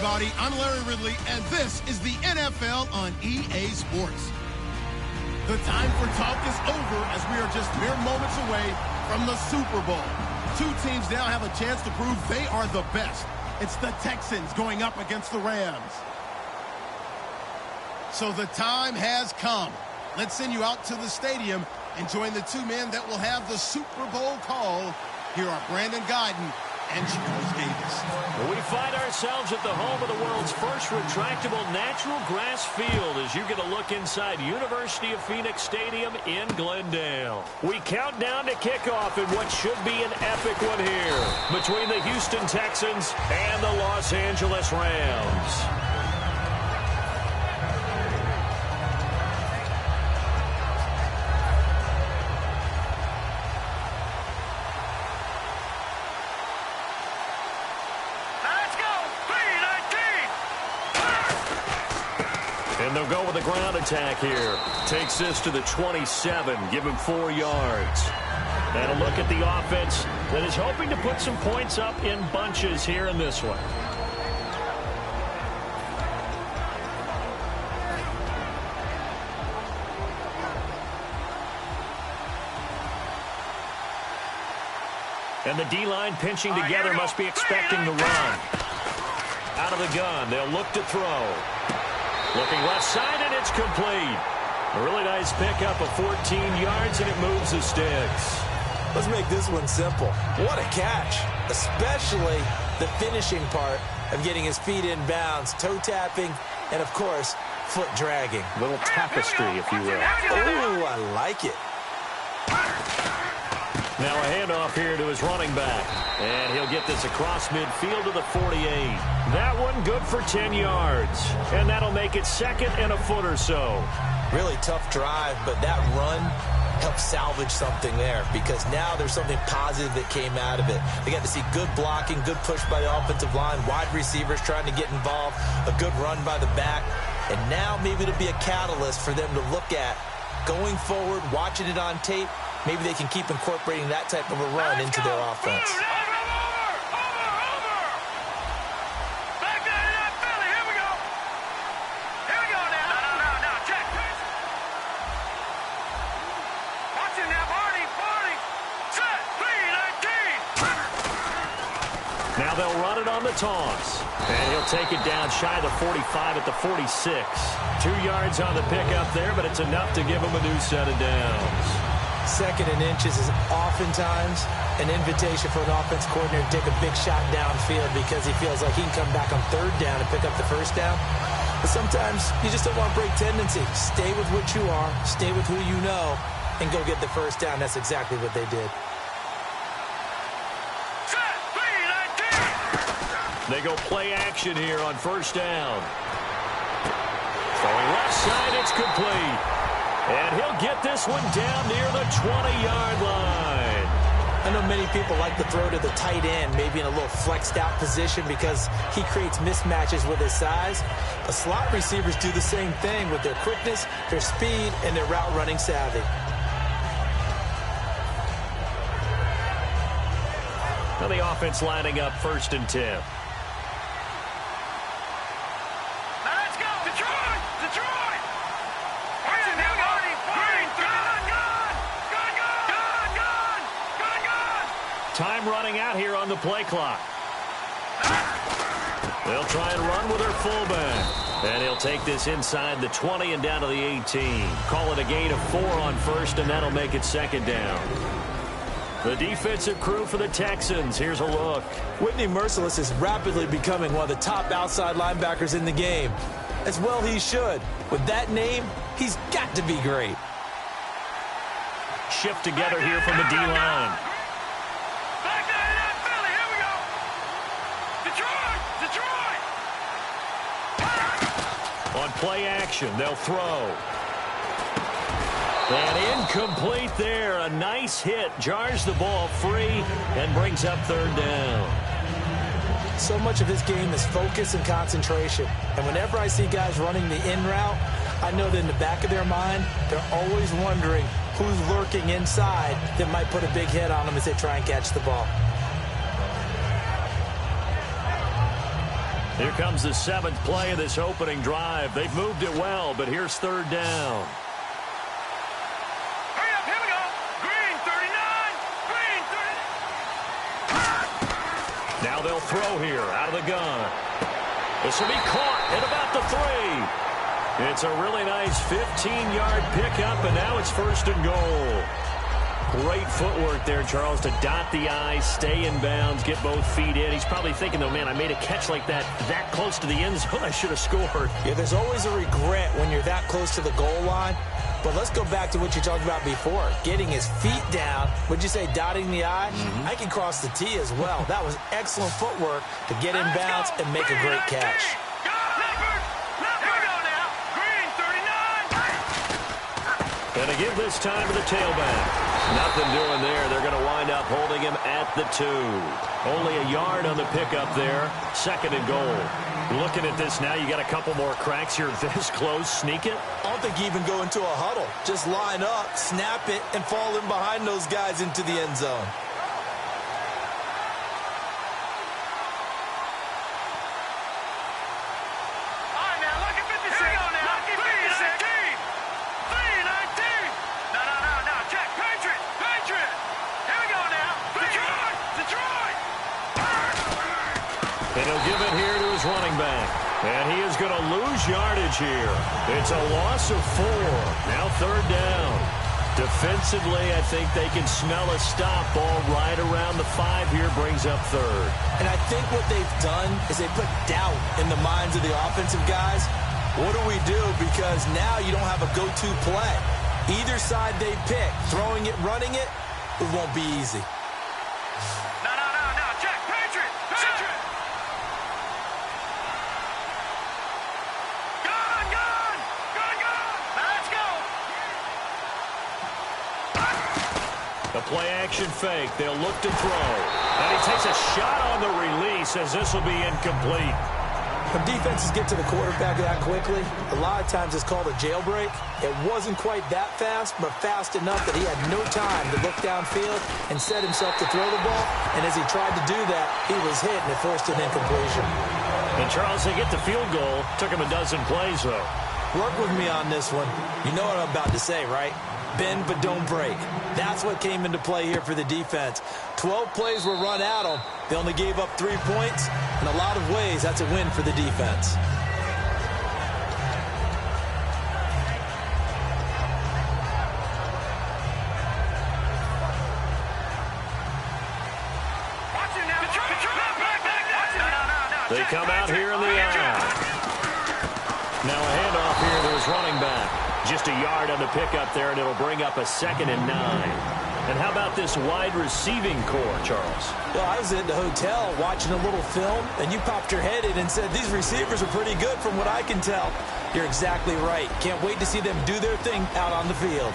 everybody. I'm Larry Ridley, and this is the NFL on EA Sports. The time for talk is over as we are just mere moments away from the Super Bowl. Two teams now have a chance to prove they are the best. It's the Texans going up against the Rams. So the time has come. Let's send you out to the stadium and join the two men that will have the Super Bowl call. Here are Brandon Guyton and Charles Davis. We find ourselves at the home of the world's first retractable natural grass field as you get a look inside University of Phoenix Stadium in Glendale. We count down to kickoff in what should be an epic one here between the Houston Texans and the Los Angeles Rams. And they'll go with a ground attack here. Takes this to the 27, give him 4 yards. And a look at the offense that is hoping to put some points up in bunches here in this one. And the D-line pinching together must be expecting to run. Out of the gun, they'll look to throw. Looking left side, and it's complete. A really nice pickup of 14 yards, and it moves the sticks. Let's make this one simple. What a catch, especially the finishing part of getting his feet in bounds, toe tapping, and, of course, foot dragging. A little tapestry, if you will. Oh, I like it. Now a handoff here to his running back. And he'll get this across midfield to the 48. That one good for 10 yards. And that'll make it second and a foot or so. Really tough drive, but that run helped salvage something there because now there's something positive that came out of it. They got to see good blocking, good push by the offensive line, wide receivers trying to get involved, a good run by the back. And now maybe it'll be a catalyst for them to look at going forward, watching it on tape. Maybe they can keep incorporating that type of a run into their offense. Back there in that belly. Here we go. Here we go now. No. Check. Watch it now, Barney. Set. 3-19. Now they'll run it on the toss. And he'll take it down shy of the 45 at the 46. 2 yards on the pickup there, but it's enough to give him a new set of downs. Second and inches is oftentimes an invitation for an offense coordinator to take a big shot downfield because he feels like he can come back on third down and pick up the first down. But sometimes you just don't want to break tendency. Stay with what you are, stay with who you know, and go get the first down. That's exactly what they did. They go play action here on first down. Throwing left side, it's complete. And he'll get this one down near the 20-yard line. I know many people like to throw to the tight end, maybe in a little flexed out position because he creates mismatches with his size. But slot receivers do the same thing with their quickness, their speed, and their route running savvy. Now the offense lining up 1st and 10. Time running out here on the play clock. They'll try and run with their fullback. And he'll take this inside the 20 and down to the 18. Call it a gain of 4 on first, and that'll make it second down. The defensive crew for the Texans. Here's a look. Whitney Merciless is rapidly becoming one of the top outside linebackers in the game. As well he should. With that name, he's got to be great. Shift together here from the D-line. On play action, they'll throw. And incomplete there. A nice hit. Jars the ball free and brings up third down. So much of his game is focus and concentration. And whenever I see guys running the in route, I know that in the back of their mind, they're always wondering who's lurking inside that might put a big hit on them as they try and catch the ball. Here comes the 7th play of this opening drive. They've moved it well, but here's 3rd down. Hurry up, here we go. Green 39. Green 39. Now they'll throw here out of the gun. This will be caught at about the 3. It's a really nice 15-yard pickup, and now it's 1st and goal. Great footwork there, Charles, to dot the I, stay in bounds, get both feet in. He's probably thinking, though, man, I made a catch like that close to the end zone. I should have scored. Yeah, there's always a regret when you're that close to the goal line. But let's go back to what you talked about before. Getting his feet down. Would you say dotting the I? I can cross the T as well. That was excellent footwork to get in bounds and make a great catch. And to give this time to the tailback. Nothing doing there. They're going to wind up holding him at the 2. Only a yard on the pickup there. 2nd and goal. Looking at this now, you got a couple more cracks. You're this close. Sneak it. I don't think you even go into a huddle. Just line up, snap it, and fall in behind those guys into the end zone. And he'll give it here to his running back. And he is going to lose yardage here. It's a loss of 4. Now 3rd down. Defensively, I think they can smell a stop. Ball right around the 5 here, brings up 3rd. And I think what they've done is they put doubt in the minds of the offensive guys. What do we do? Because now you don't have a go-to play. Either side they pick, throwing it, running it, it won't be easy. The play-action fake. They'll look to throw. And he takes a shot on the release as this will be incomplete. When defenses get to the quarterback that quickly, a lot of times it's called a jailbreak. It wasn't quite that fast, but fast enough that he had no time to look downfield and set himself to throw the ball. And as he tried to do that, he was hit and it forced an incompletion. And Charles, they get the field goal. Took him a dozen plays, though. Work with me on this one. You know what I'm about to say, right? Bend but don't break. That's what came into play here for the defense. 12 plays were run at them. They only gave up 3 points. In a lot of ways, that's a win for the defense. They come out here in the eye. Now a handoff here to his running back. Just a yard on the pickup there, and it'll bring up a 2nd and 9. And how about this wide receiving core, Charles? Well, I was at the hotel watching a little film, and you popped your head in and said, these receivers are pretty good from what I can tell. You're exactly right. Can't wait to see them do their thing out on the field.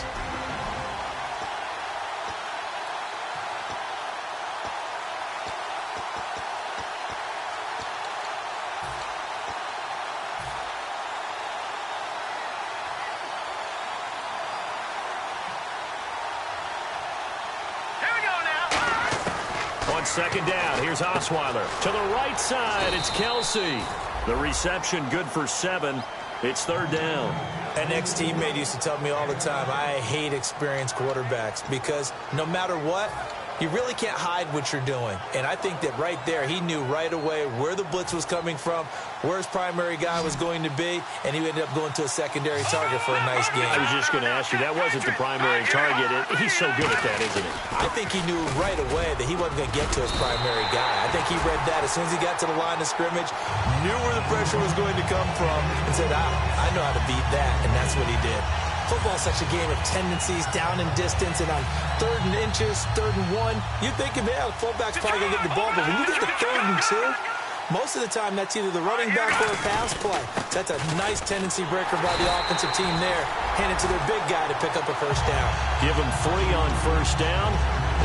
On 2nd down, here's Osweiler. To the right side, it's Kelsey. The reception good for 7. It's 3rd down. An ex-teammate used to tell me all the time, I hate experienced quarterbacks because no matter what, you really can't hide what you're doing. And I think that right there, he knew right away where the blitz was coming from, where his primary guy was going to be, and he ended up going to a secondary target for a nice game. I was just going to ask you, that wasn't the primary target. He's so good at that, isn't he? I think he knew right away that he wasn't going to get to his primary guy. I think he read that as soon as he got to the line of scrimmage, knew where the pressure was going to come from, and said, I know how to beat that, and that's what he did. Football is such a game of tendencies, down and distance, and on 3rd and inches, 3rd and 1, you think, yeah, the fullback's probably going to get the ball, but when you get to 3rd and 2, most of the time that's either the running back or a pass play. So that's a nice tendency breaker by the offensive team there. Hand it to their big guy to pick up a 1st down. Give him 3 on 1st down.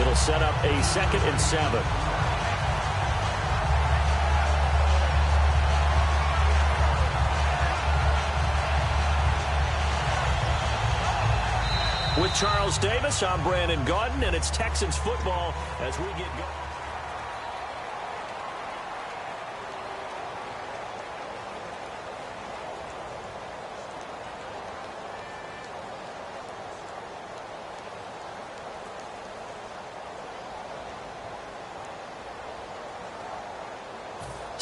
It'll set up a 2nd and 7. With Charles Davis, I'm Brandon Gaudin, and it's Texans football as we get going.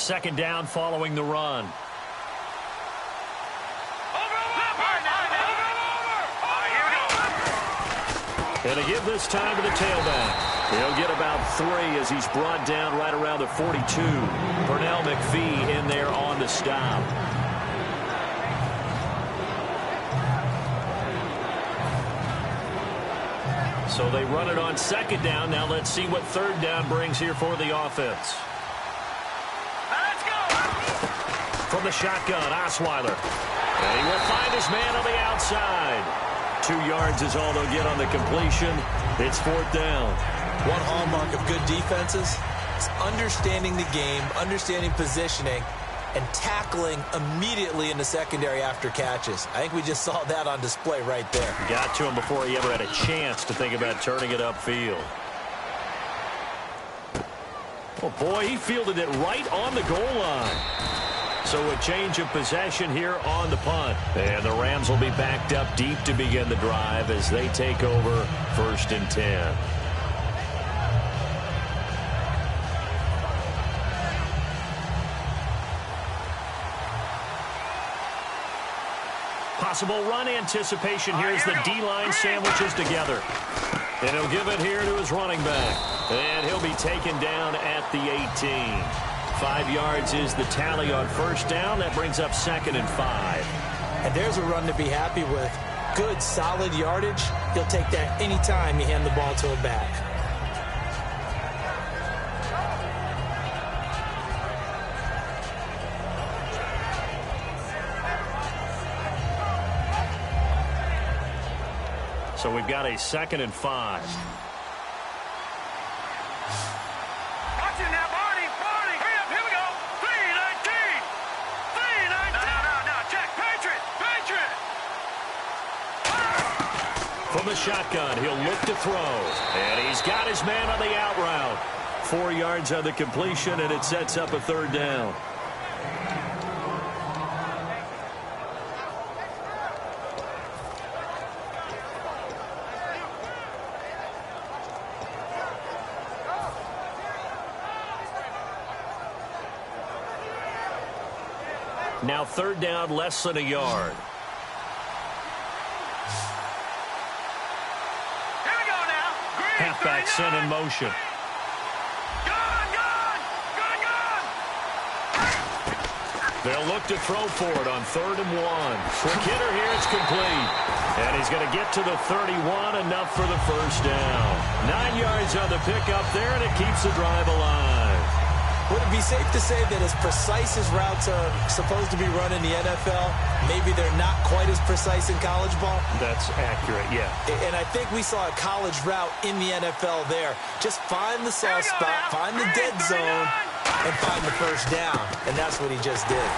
second down following the run. And to give this time to the tailback. He'll get about 3 as he's brought down right around the 42. Pernell McPhee in there on the stop. So they run it on second down. Now let's see what third down brings here for the offense. Let's go! From the shotgun, Osweiler. And he will find his man on the outside. 2 yards is all they'll get on the completion. It's fourth down. One hallmark of good defenses is understanding the game, understanding positioning, and tackling immediately in the secondary after catches. I think we just saw that on display right there. Got to him before he ever had a chance to think about turning it upfield. Oh, boy, he fielded it right on the goal line. So a change of possession here on the punt. And the Rams will be backed up deep to begin the drive as they take over 1st and 10. Possible run anticipation here as the D-line sandwiches together. And he'll give it here to his running back. And he'll be taken down at the 18. 5 yards is the tally on first down. That brings up 2nd and 5. And there's a run to be happy with. Good, solid yardage. He'll take that anytime you hand the ball to a back. So we've got a 2nd and 5. Watch it now, Barney. Hurry up, here we go. 3-19. 3-19. No, check. Patriot. From the shotgun, he'll look to throw. And he's got his man on the out route. 4 yards on the completion, and it sets up a third down. Now third down, less than a yard. Here we go now. Halfback sent in motion. Gone. They'll look to throw for it on 3rd and 1. Quick hitter here, it's complete. And he's going to get to the 31, enough for the first down. 9 yards on the pickup there, and it keeps the drive alive. Would it be safe to say that as precise as routes are supposed to be run in the NFL, maybe they're not quite as precise in college ball? That's accurate, yeah. And I think we saw a college route in the NFL there. Just find the soft spot, find the dead zone, and find the first down. And that's what he just did.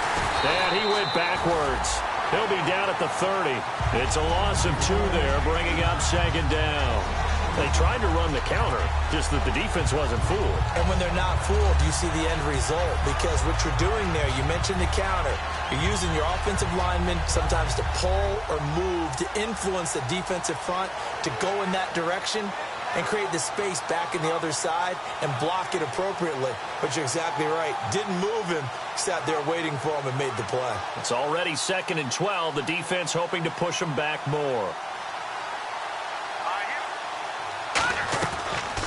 And he went backwards. He'll be down at the 30. It's a loss of 2 there, bringing up 2nd down. They tried to run the counter, just that the defense wasn't fooled. And when they're not fooled, you see the end result. Because what you're doing there, you mentioned the counter. You're using your offensive linemen sometimes to pull or move, to influence the defensive front, to go in that direction and create the space back in the other side and block it appropriately. But you're exactly right. Didn't move him, sat there waiting for him and made the play. It's already 2nd and 12. The defense hoping to push him back more.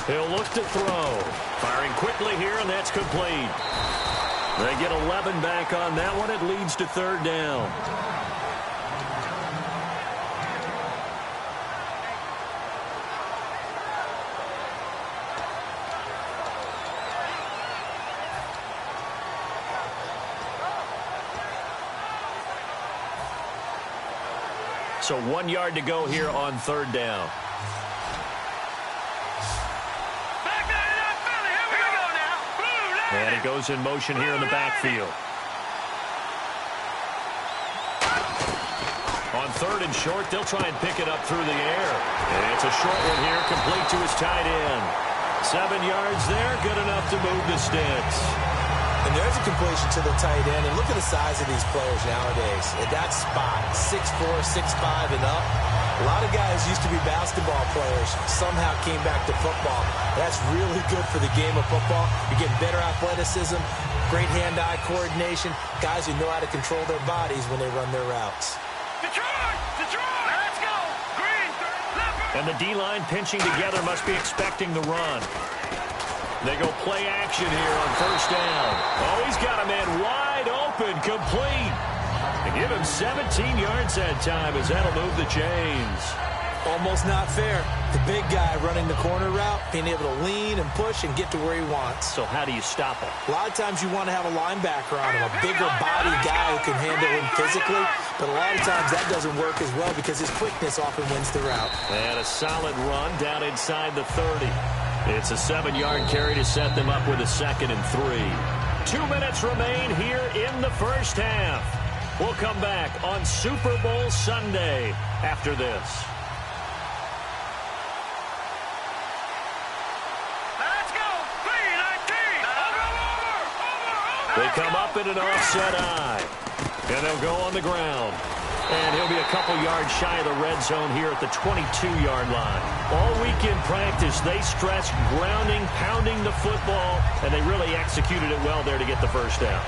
He'll look to throw. Firing quickly here, and that's complete. They get 11 back on that one. It leads to 3rd down. So 1 yard to go here on 3rd down. And he goes in motion here in the backfield. On 3rd and short, they'll try and pick it up through the air. And it's a short one here, complete to his tight end. 7 yards there, good enough to move the sticks. And there's a completion to the tight end. And look at the size of these players nowadays. At that spot, 6'4", 6'5", and up. A lot of guys used to be basketball players, somehow came back to football. That's really good for the game of football. You get better athleticism, great hand-eye coordination, guys who know how to control their bodies when they run their routes. Detroit! Detroit! Let's go! Green! Leopard! And the D-line pinching together must be expecting the run. They go play action here on first down. Oh, he's got a man wide open, complete. They give him 17 yards that time as that'll move the chains. Almost not fair. The big guy running the corner route, being able to lean and push and get to where he wants. So how do you stop him? A lot of times you want to have a linebacker on him, a bigger body guy who can handle him physically, but a lot of times that doesn't work as well because his quickness often wins the route. And a solid run down inside the 30. It's a 7-yard carry to set them up with a 2nd and 3. 2 minutes remain here in the first half. We'll come back on Super Bowl Sunday after this. Let's go! 3-19! Over! They come up in an offset eye. And they'll go on the ground. And he'll be a couple yards shy of the red zone here at the 22-yard line. All week in practice, they stressed grounding, pounding the football, and they really executed it well there to get the first down.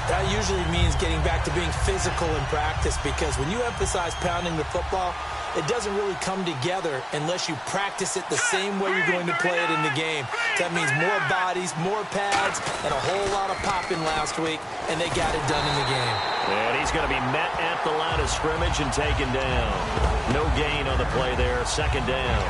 That usually means getting back to being physical in practice because when you emphasize pounding the football, it doesn't really come together unless you practice it the same way you're going to play it in the game. That means more bodies, more pads, and a whole lot of popping last week, and they got it done in the game. And he's going to be met at the line of scrimmage and taken down. No gain on the play there, 2nd down.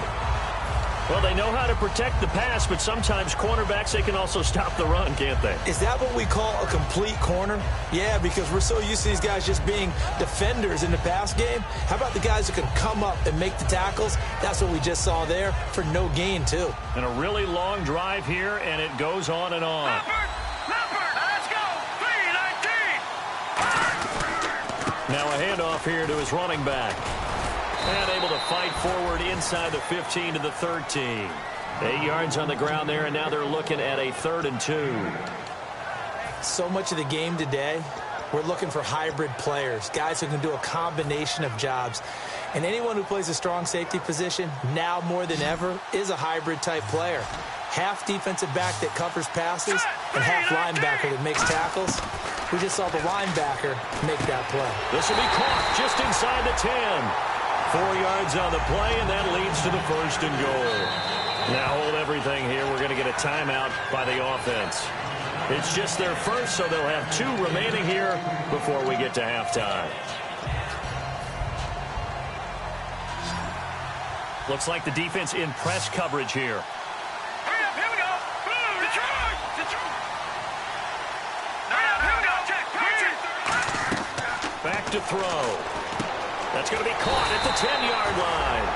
Well, they know how to protect the pass, but sometimes cornerbacks, they can also stop the run, can't they? Is that what we call a complete corner? Yeah, because we're so used to these guys just being defenders in the pass game. How about the guys who can come up and make the tackles? That's what we just saw there for no gain, too. And a really long drive here, and it goes on and on. Leopard! Let's go! 3-19! Now a handoff here to his running back. And able to fight forward inside the 15 to the 13. 8 yards on the ground there, and now they're looking at a 3rd and 2. So much of the game today, we're looking for hybrid players, guys who can do a combination of jobs. And anyone who plays a strong safety position, now more than ever, is a hybrid-type player. Half defensive back that covers passes and half linebacker that makes tackles. We just saw the linebacker make that play. This will be caught just inside the 10. 4 yards on the play, and that leads to the 1st and goal. Now hold everything here. We're going to get a timeout by the offense. It's just their first, so they'll have 2 remaining here before we get to halftime. Looks like the defense in press coverage here. Hurry up, here we go! Blue, Detroit! Detroit! Hurry up, here we go! Check! Back to throw. That's going to be caught at the 10-yard line.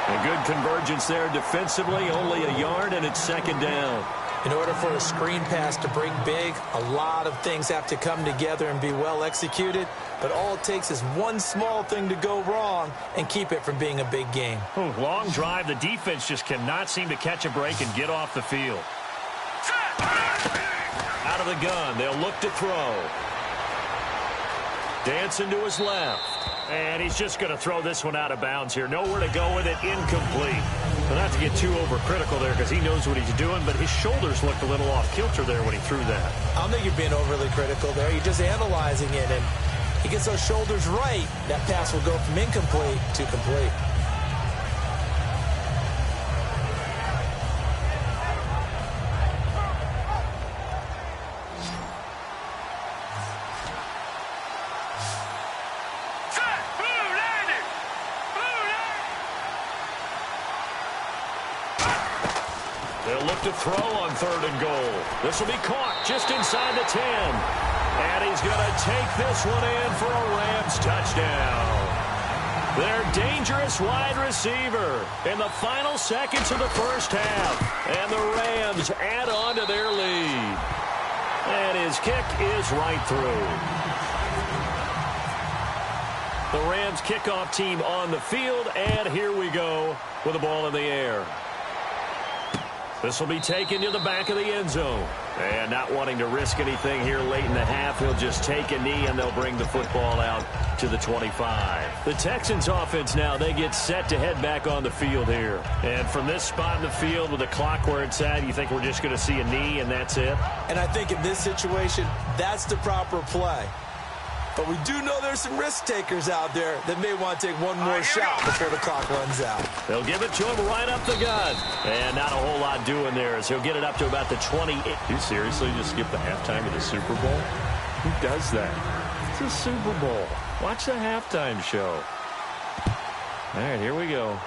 A good convergence there defensively, only a yard, and it's 2nd down. In order for a screen pass to break big, a lot of things have to come together and be well executed, but all it takes is one small thing to go wrong and keep it from being a big game. Ooh, long drive. The defense just cannot seem to catch a break and get off the field. Out of the gun, they'll look to throw. Dancing to his left. And he's just going to throw this one out of bounds here. Nowhere to go with it. Incomplete. But not to get too overcritical there because he knows what he's doing, but his shoulders looked a little off kilter there when he threw that. I don't think you're being overly critical there. You're just analyzing it, and he gets those shoulders right. That pass will go from incomplete to complete. They'll look to throw on 3rd and goal. This will be caught just inside the 10. And he's going to take this one in for a Rams touchdown. Their dangerous wide receiver in the final seconds of the first half. And the Rams add on to their lead. And his kick is right through. The Rams kickoff team on the field. And here we go with the ball in the air. This will be taken to the back of the end zone. And not wanting to risk anything here late in the half, he'll just take a knee, and they'll bring the football out to the 25. The Texans offense now, they get set to head back on the field here. And from this spot in the field with the clock where it's at, you think we're just going to see a knee and that's it? And I think in this situation, that's the proper play. But we do know there's some risk takers out there that may want to take one more shot before the clock runs out. They'll give it to him right up the gut. And not a whole lot doing there as he'll get it up to about the 28. You seriously just skip the halftime of the Super Bowl? Who does that? It's a Super Bowl. Watch the halftime show. All right, here we go.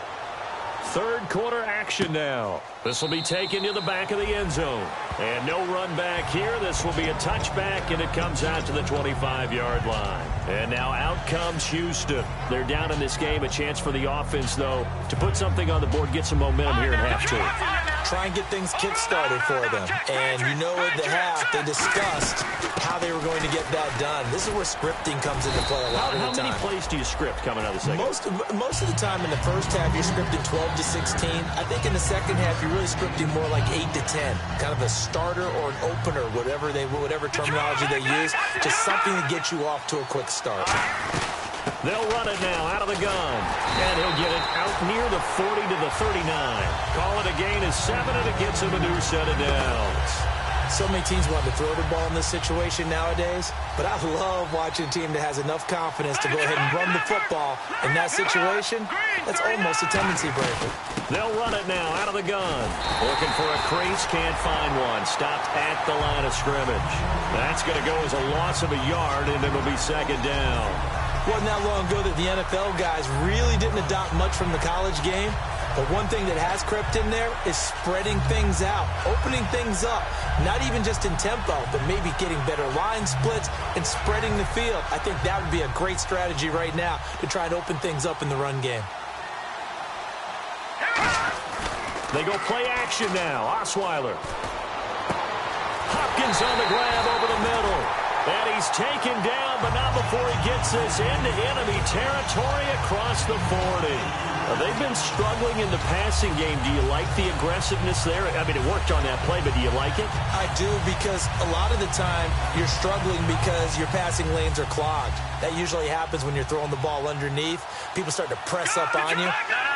Third quarter action now. This will be taken to the back of the end zone. And no run back here. This will be a touchback, and it comes out to the 25-yard line. And now out comes Houston. They're down in this game. A chance for the offense, though, to put something on the board, get some momentum here in half two. Try and get things kick-started for them. And you know at the half, they discussed how they were going to get that done. This is where scripting comes into play a lot of the time. How many plays do you script coming out of the second? Most of the time in the first half, you're scripting 12 to 16. I think in the second half, you're really scripting more like 8 to 10. Kind of a starter or an opener, whatever terminology they use. Just something to get you off to a quick start. They'll run it now out of the gun. And he'll get it out near the 40 to the 39. Call it a gain of 7, and it gets him a new set of downs. So many teams want to throw the ball in this situation nowadays, but I love watching a team that has enough confidence to go ahead and run the football. In that situation, that's almost a tendency breaker. They'll run it now out of the gun. Looking for a crease, can't find one. Stopped at the line of scrimmage. That's going to go as a loss of a yard, and it'll be second down. Wasn't that long ago that the NFL guys really didn't adopt much from the college game. But one thing that has crept in there is spreading things out, opening things up, not even just in tempo, but maybe getting better line splits and spreading the field. I think that would be a great strategy right now to try and open things up in the run game. They go play action now. Osweiler. Hopkins on the grab over the middle. And he's taken down, but not before he gets this into enemy territory across the 40. They've been struggling in the passing game. Do you like the aggressiveness there? I mean, it worked on that play, but do you like it? I do, because a lot of the time you're struggling because your passing lanes are clogged. That usually happens when you're throwing the ball underneath. People start to press up on you,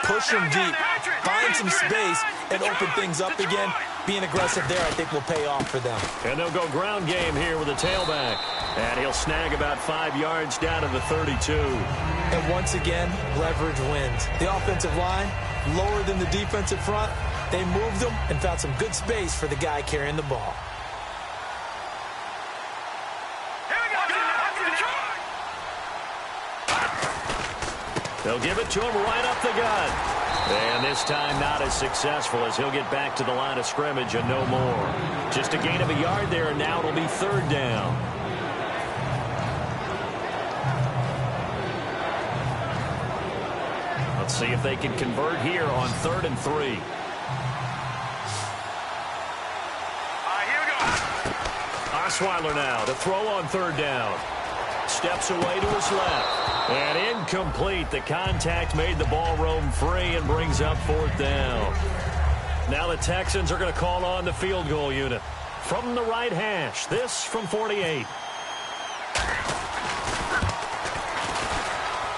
push them deep, find some space, and open things up again. Being aggressive there, I think, will pay off for them. And they'll go ground game here with a tailback. And he'll snag about 5 yards down to the 32. And once again, leverage wins. The offensive line, lower than the defensive front. They moved them and found some good space for the guy carrying the ball. They'll give it to him right up the gut. And this time not as successful as he'll get back to the line of scrimmage and no more. Just a gain of a yard there, and now it'll be third down. Let's see if they can convert here on 3rd and 3. Here we go. Osweiler now to throw on 3rd down. Steps away to his left. And incomplete. The contact made the ball roam free and brings up 4th down. Now the Texans are going to call on the field goal unit. From the right hash, this from 48.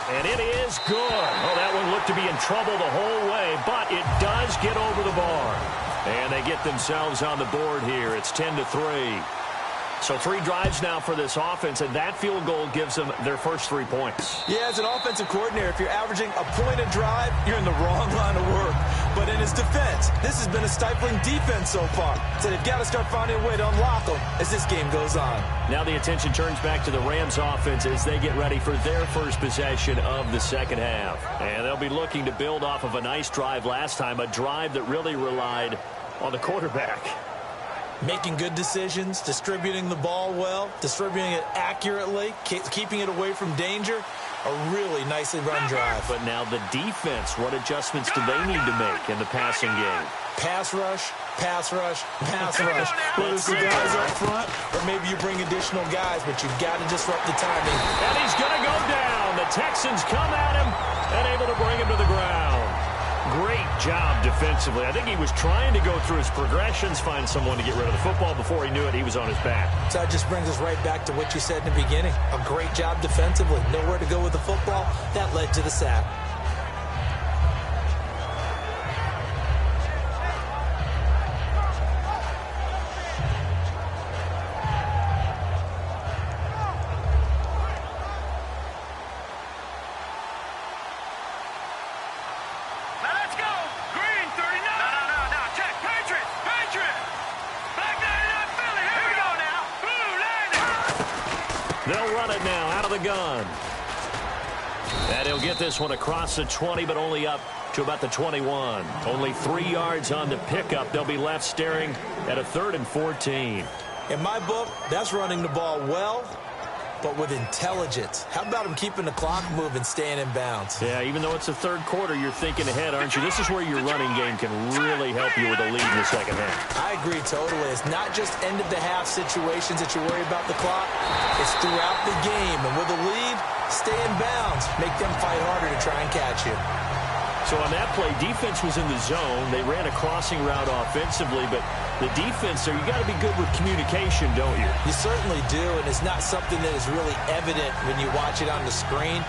And it is good. Oh, that one looked to be in trouble the whole way, but it does get over the bar. And they get themselves on the board here. It's 10-3. So 3 drives now for this offense, and that field goal gives them their first 3 points. Yeah, as an offensive coordinator, if you're averaging a point a drive, you're in the wrong line of work. But in his defense, this has been a stifling defense so far. So they've got to start finding a way to unlock them as this game goes on. Now the attention turns back to the Rams offense as they get ready for their first possession of the second half. And they'll be looking to build off of a nice drive last time, a drive that really relied on the quarterback. Making good decisions, distributing the ball well, distributing it accurately, keeping it away from danger. A really nicely run drive. But now the defense, what adjustments do they need to make in the passing game? Pass rush, pass rush, pass rush. Whether it's the guys up front or maybe you bring additional guys, but you've got to disrupt the timing. And he's going to go down. The Texans come at him and able to bring him to the ground. great job defensively. I think he was trying to go through his progressions, find someone to get rid of the football. Before he knew it, he was on his back. So that just brings us right back to what you said in the beginning. A great job defensively. Nowhere to go with the football. That led to the sack. They'll run it now out of the gun. And he'll get this one across the 20, but only up to about the 21. Only 3 yards on the pickup. They'll be left staring at a 3rd and 14. In my book, that's running the ball well, but with intelligence. How about him keeping the clock moving, staying in bounds? Yeah, even though it's the 3rd quarter, you're thinking ahead, aren't you? This is where your running game can really help you with a lead in the second half. I agree totally. It's not just end-of-the-half situations that you worry about the clock. It's throughout the game. And with a lead, stay in bounds. Make them fight harder to try and catch you. So on that play, defense was in the zone. They ran a crossing route offensively, but the defense there, you got to be good with communication, don't you? You certainly do, and it's not something that is really evident when you watch it on the screen.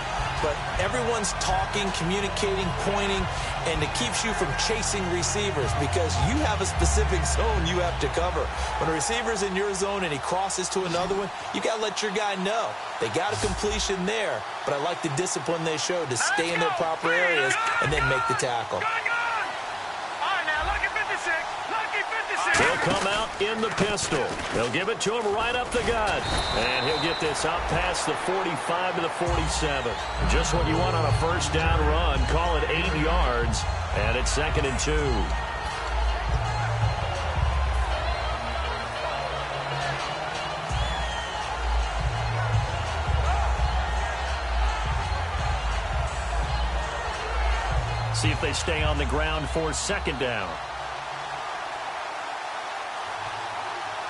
But everyone's talking, communicating, pointing, and it keeps you from chasing receivers because you have a specific zone you have to cover. When a receiver's in your zone and he crosses to another one, you got to let your guy know. They got a completion there, but I like the discipline they showed to stay in their proper areas and then make the tackle. He'll come out in the pistol. They'll give it to him right up the gut. And he'll get this out past the 45 to the 47. Just what you want on a first down run. Call it 8 yards. And it's 2nd and 2. See if they stay on the ground for 2nd down.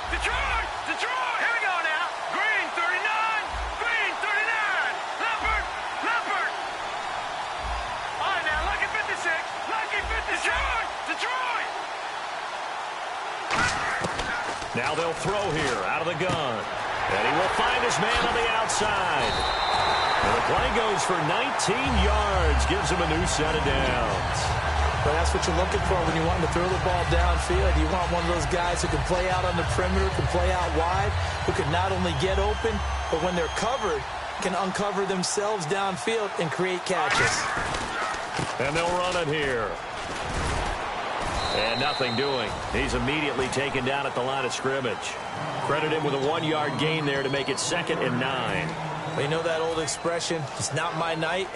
Detroit! Detroit! Here we go now. Green 39. Green 39. Leopard. Leopard. All right, now, Lucky 56. Lucky 56. Detroit! Detroit! Now they'll throw here out of the gun. And he will find his man on the outside. And the play goes for 19 yards. Gives him a new set of downs. But that's what you're looking for when you want to throw the ball downfield. You want one of those guys who can play out on the perimeter, can play out wide, who can not only get open, but when they're covered, can uncover themselves downfield and create catches. And they'll run it here. And nothing doing. He's immediately taken down at the line of scrimmage. Credit him with a 1-yard gain there to make it 2nd and 9. Well, you know that old expression, it's not my night?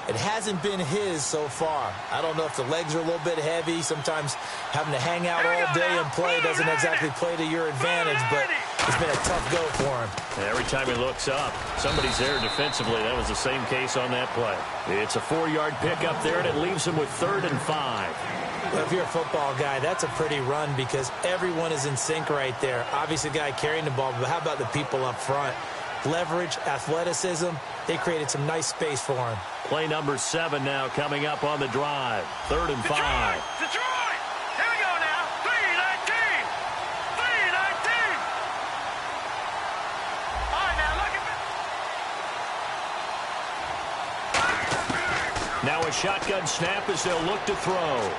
It hasn't been his so far. I don't know if the legs are a little bit heavy. Sometimes having to hang out all day and play doesn't exactly play to your advantage, but it's been a tough go for him. And every time he looks up, somebody's there defensively. That was the same case on that play. It's a 4-yard pickup there, and it leaves him with 3rd and 5. Well, if you're a football guy, that's a pretty run because everyone is in sync right there. Obviously, the guy carrying the ball, but how about the people up front? Leverage, athleticism, they created some nice space for him. Play number 7 now coming up on the drive. 3rd and 5. Detroit! Here we go now. 3-19. 3-19. All right, now, look at Now a shotgun snap as they'll look to throw.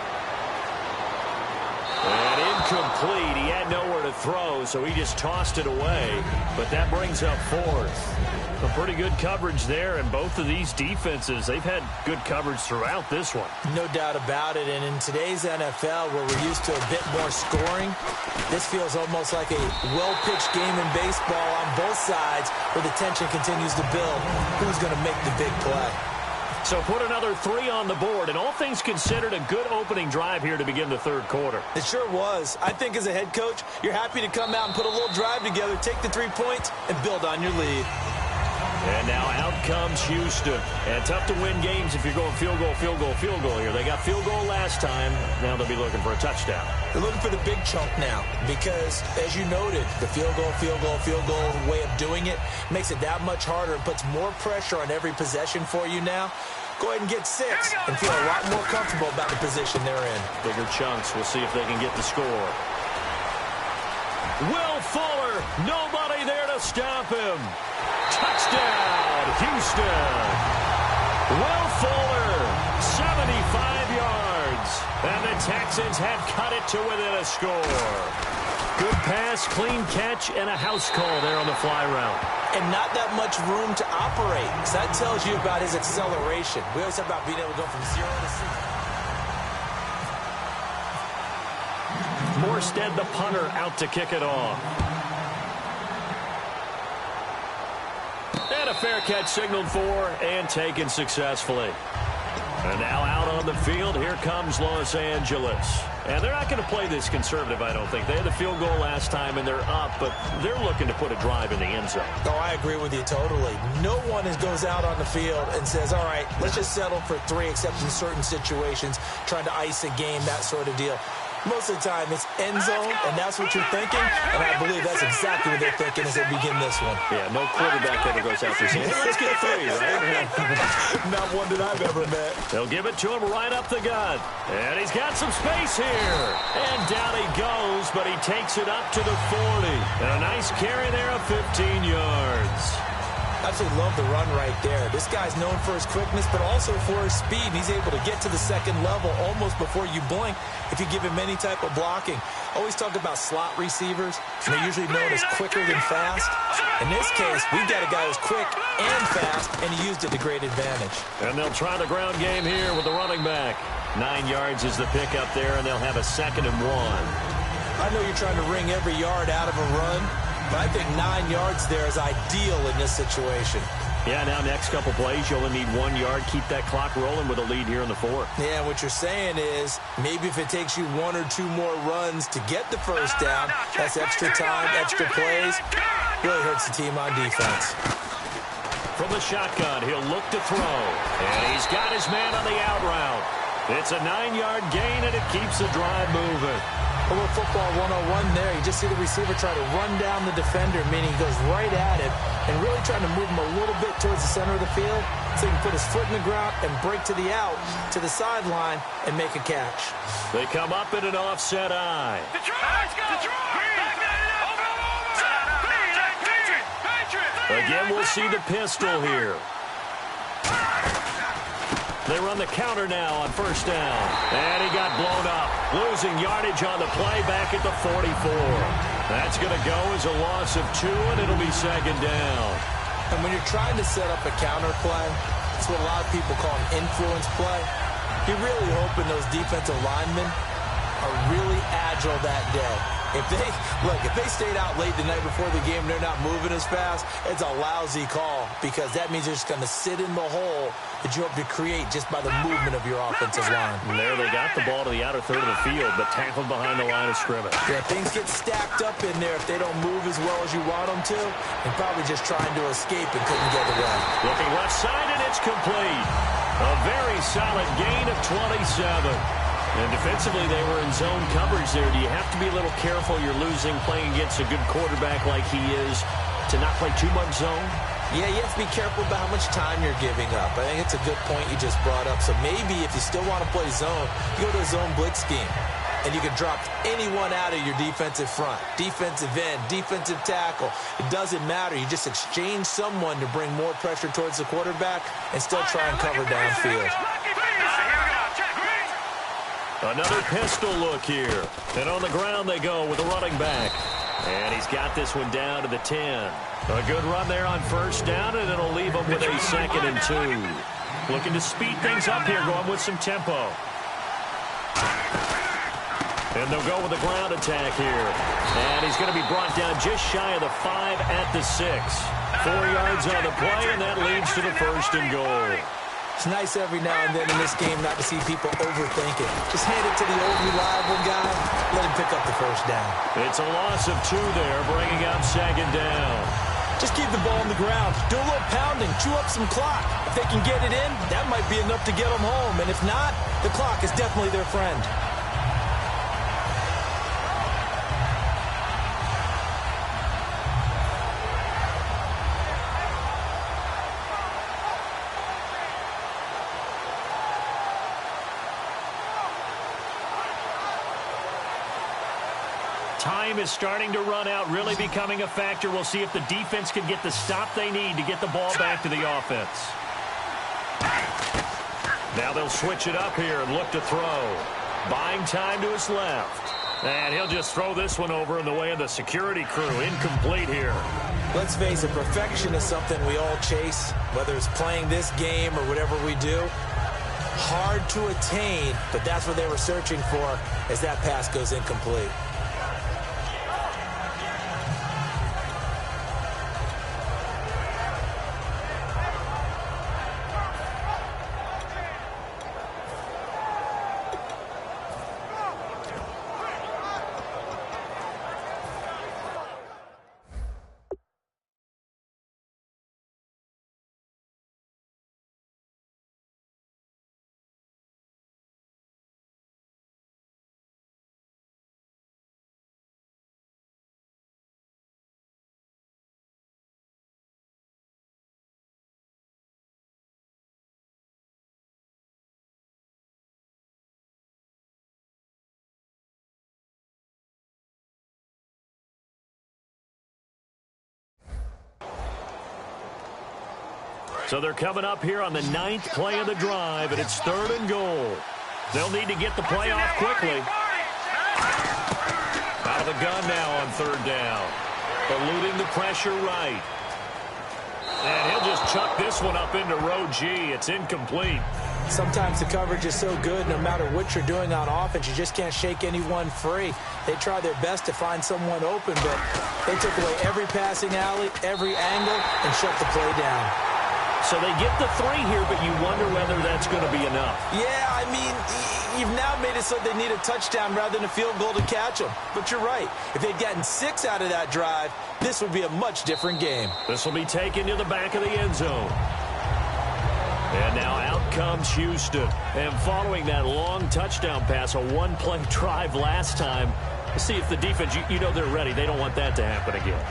And incomplete. He had nowhere to throw, so he just tossed it away. But that brings up 4th. A pretty good coverage there, and both of these defenses, they've had good coverage throughout this one. No doubt about it, and in today's NFL, where we're used to a bit more scoring, this feels almost like a well-pitched game in baseball on both sides, where the tension continues to build. Who's going to make the big play? So put another 3 on the board, and all things considered, a good opening drive here to begin the 3rd quarter. It sure was. I think as a head coach, you're happy to come out and put a little drive together, take the 3 points, and build on your lead. And now out comes Houston. And tough to win games if you're going field goal, field goal, field goal here. They got field goal last time. Now they'll be looking for a touchdown. They're looking for the big chunk now because, as you noted, the field goal way of doing it makes it that much harder and puts more pressure on every possession for you now. go ahead and get 6 and feel a lot more comfortable about the position they're in. Bigger chunks. We'll see if they can get the score. Will Fuller, nobody there to stop him. Touchdown, Houston. Will Fuller, 75 yards. And the Texans have cut it to within a score. Good pass, clean catch, and a house call there on the fly route. And not that much room to operate. So that tells you about his acceleration. We always talk about being able to go from 0 to 60. Morstead, the punter, out to kick it off. And a fair catch signaled for and taken successfully. And now out on the field, here comes Los Angeles. And they're not going to play this conservative, I don't think. They had the field goal last time, and they're up, but they're looking to put a drive in the end zone. Oh, I agree with you totally. No one goes out on the field and says, all right, let's just settle for 3, except in certain situations, trying to ice a game, that sort of deal. Most of the time, it's end zone, and that's what you're thinking, and I believe that's exactly what they're thinking as they begin this one. Yeah, no quarterback ever goes out there saying, hey, let's get 3, right? Not one that I've ever met. They'll give it to him right up the gut. And he's got some space here. And down he goes, but he takes it up to the 40. And a nice carry there of 15 yards. Absolutely love the run right there. This guy's known for his quickness, but also for his speed. He's able to get to the second level almost before you blink if you give him any type of blocking. Always talk about slot receivers, and they're usually known as quicker than fast. In this case, we've got a guy who's quick and fast, and he used it to great advantage. And they'll try the ground game here with the running back. 9 yards is the pick up there, and they'll have a 2nd and 1. I know you're trying to wring every yard out of a run, but I think 9 yards there is ideal in this situation. Yeah, now next couple plays, you only need 1 yard. Keep that clock rolling with a lead here in the 4th. Yeah, what you're saying is maybe if it takes you 1 or 2 more runs to get the first down, that's extra time, extra plays. Really hurts the team on defense. From the shotgun, he'll look to throw. And he's got his man on the out route. It's a 9-yard gain, and it keeps the drive moving. A little football 101 there. You just see the receiver try to run down the defender, meaning he goes right at it, and really trying to move him a little bit towards the center of the field so he can put his foot in the ground and break to the out, to the sideline, and make a catch. They come up in an offset eye. Again, we'll see the pistol here. They run the counter now on first down. And he got blown up. Losing yardage on the play back at the 44. That's going to go as a loss of 2, and it'll be 2nd down. And when you're trying to set up a counter play, it's what a lot of people call an influence play. You're really hoping those defensive linemen are really agile that day. If they stayed out late the night before the game, they're not moving as fast, it's a lousy call because that means they're just going to sit in the hole that you hope to create just by the movement of your offensive line. And there they got the ball to the outer third of the field, but tackled behind the line of scrimmage. Yeah, things get stacked up in there if they don't move as well as you want them to, and probably just trying to escape and couldn't get away. Looking left side, and it's complete. A very solid gain of 27. And defensively, they were in zone coverage there. Do you have to be a little careful? You're losing playing against a good quarterback like he is to not play too much zone? Yeah, you have to be careful about how much time you're giving up. I think it's a good point you just brought up. So maybe if you still want to play zone, you go to a zone blitz scheme. And you can drop anyone out of your defensive front. Defensive end, defensive tackle. It doesn't matter. You just exchange someone to bring more pressure towards the quarterback and still try and cover downfield. Another pistol look here. And on the ground they go with a running back. And he's got this one down to the 10. A good run there on first down, and it'll leave him with a 2nd and 2. Looking to speed things up here, going with some tempo. And they'll go with the ground attack here. And he's going to be brought down just shy of the 5 at the 6. 4 yards on the play, and that leads to the 1st and goal. It's nice every now and then in this game not to see people overthink it. Just hand it to the old reliable guy, let him pick up the first down. It's a loss of 2 there, bringing up 2nd down. Just keep the ball on the ground. Do a little pounding. Chew up some clock. If they can get it in, that might be enough to get them home. And if not, the clock is definitely their friend. Time is starting to run out, really becoming a factor. We'll see if the defense can get the stop they need to get the ball back to the offense. Now they'll switch it up here and look to throw. Buying time to his left. And he'll just throw this one over in the way of the security crew. Incomplete here. Let's face it, perfection is something we all chase, whether it's playing this game or whatever we do. Hard to attain, but that's what they were searching for as that pass goes incomplete. So they're coming up here on the 9th play of the drive, and it's 3rd and goal. They'll need to get the play off quickly. Out of the gun now on 3rd down. Eluding the pressure right. And he'll just chuck this one up into row G. It's incomplete. Sometimes the coverage is so good, no matter what you're doing on offense, you just can't shake anyone free. They try their best to find someone open, but they took away every passing alley, every angle, and shut the play down. So they get the 3 here, but you wonder whether that's going to be enough. Yeah, I mean, you've now made it so they need a touchdown rather than a field goal to catch them. But you're right. If they'd gotten 6 out of that drive, this would be a much different game. This will be taken to the back of the end zone. And now out comes Houston. And following that long touchdown pass, a one-play drive last time, see if the defense, you know they're ready. They don't want that to happen again.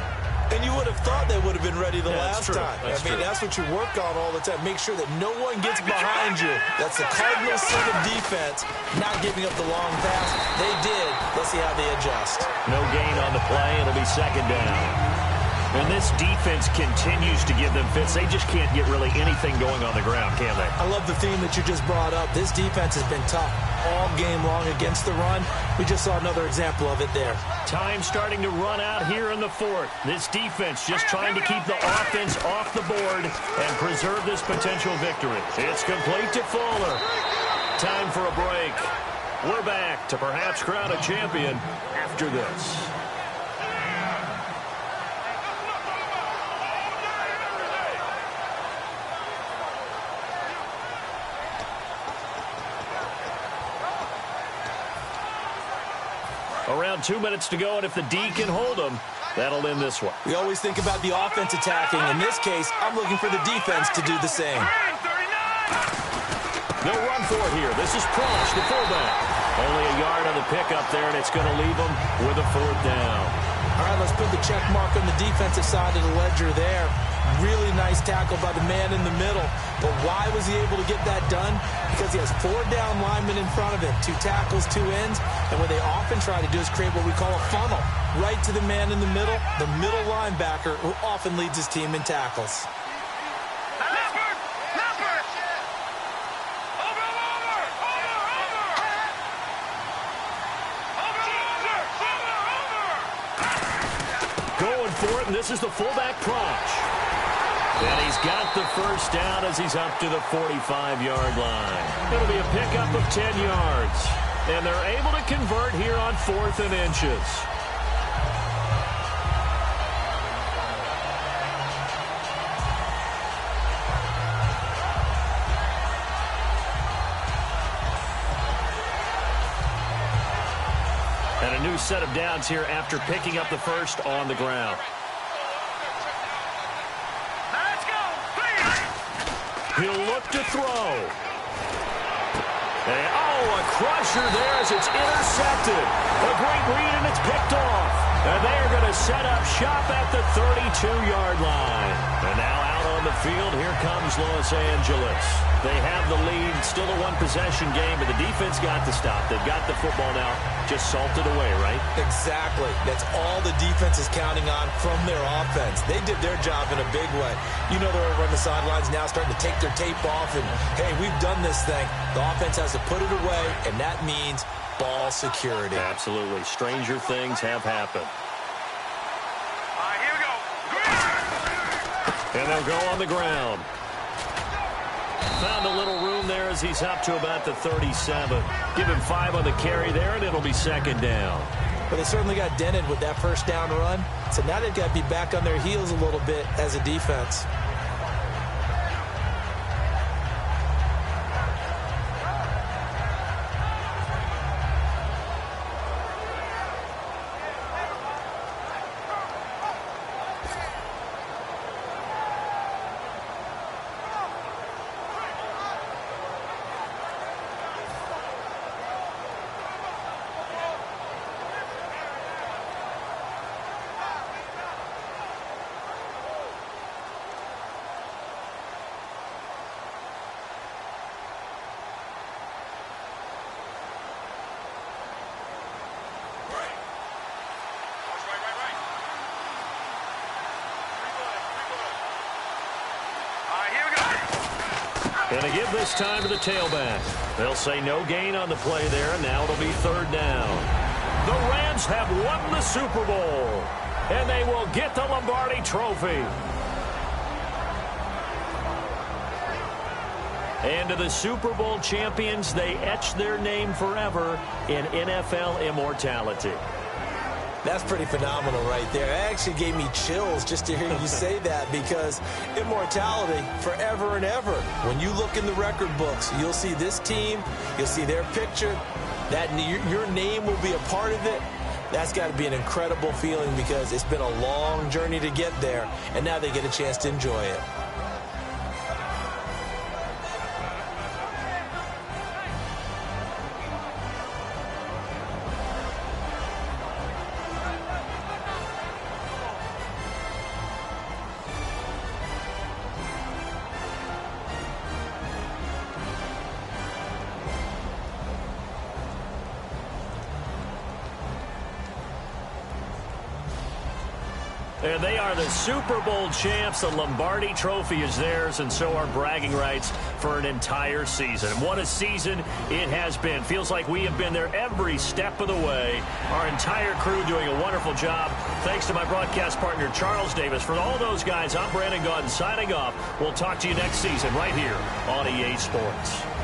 And you would have thought they would have been ready the last time. That's what you work on all the time. Make sure that no one gets behind you. That's the cardinal sin of defense, not giving up the long pass. They did. Let's see how they adjust. No gain on the play. It'll be 2nd down. And this defense continues to give them fits. They just can't get really anything going on the ground, can they? I love the theme that you just brought up. This defense has been tough all game long against the run. We just saw another example of it there. Time starting to run out here in the 4th. This defense just trying to keep the offense off the board and preserve this potential victory. It's complete to Fuller. Time for a break. We're back to perhaps crown a champion after this. Around 2 minutes to go, and if the D can hold them, that'll end this one. We always think about the offense attacking. In this case, I'm looking for the defense to do the same. They'll run for it here. This is Prosh, the fullback. Only a yard on the pickup there, and it's going to leave them with a 4th down. All right, let's put the check mark on the defensive side of the ledger there. Really nice tackle by the man in the middle. But why was he able to get that done? Because he has 4 down linemen in front of him, 2 tackles, 2 ends. And what they often try to do is create what we call a funnel. Right to the man in the middle linebacker, who often leads his team in tackles. Going for it, and this is the fullback Prosh. And he's got the 1st down as he's up to the 45-yard line. It'll be a pickup of 10 yards. And they're able to convert here on 4th and inches. And a new set of downs here after picking up the 1st on the ground. He'll look to throw. And, a crusher there as it's intercepted. A great read, and it's picked off. And they are going to set up shop at the 32-yard line. And now out on the field. Here comes Los Angeles. They have the lead. Still a one-possession game, but the defense got to stop. They've got the football now just salted away, right? Exactly. That's all the defense is counting on from their offense. They did their job in a big way. You know they're over on the sidelines now starting to take their tape off, and, hey, we've done this thing. The offense has to put it away, and that means ball security. Absolutely. Stranger things have happened. Here we go. And they'll go on the ground. Found a little room there as he's up to about the 37. Give him 5 on the carry there, and it'll be second down. But they certainly got dented with that first down run. So now they've got to be back on their heels a little bit as a defense. And they give this time to the tailback. They'll say no gain on the play there, and now it'll be third down. The Rams have won the Super Bowl, and they will get the Lombardi Trophy. And to the Super Bowl champions, they etch their name forever in NFL immortality. That's pretty phenomenal right there. It actually gave me chills just to hear you say that, because immortality forever and ever. When you look in the record books, you'll see this team, you'll see their picture, that your name will be a part of it. That's got to be an incredible feeling, because it's been a long journey to get there, and now they get a chance to enjoy it. And they are the Super Bowl champs. The Lombardi Trophy is theirs, and so are bragging rights for an entire season. And what a season it has been. Feels like we have been there every step of the way. Our entire crew doing a wonderful job. Thanks to my broadcast partner, Charles Davis. For all those guys, I'm Brandon Gaudin signing off. We'll talk to you next season right here on EA Sports.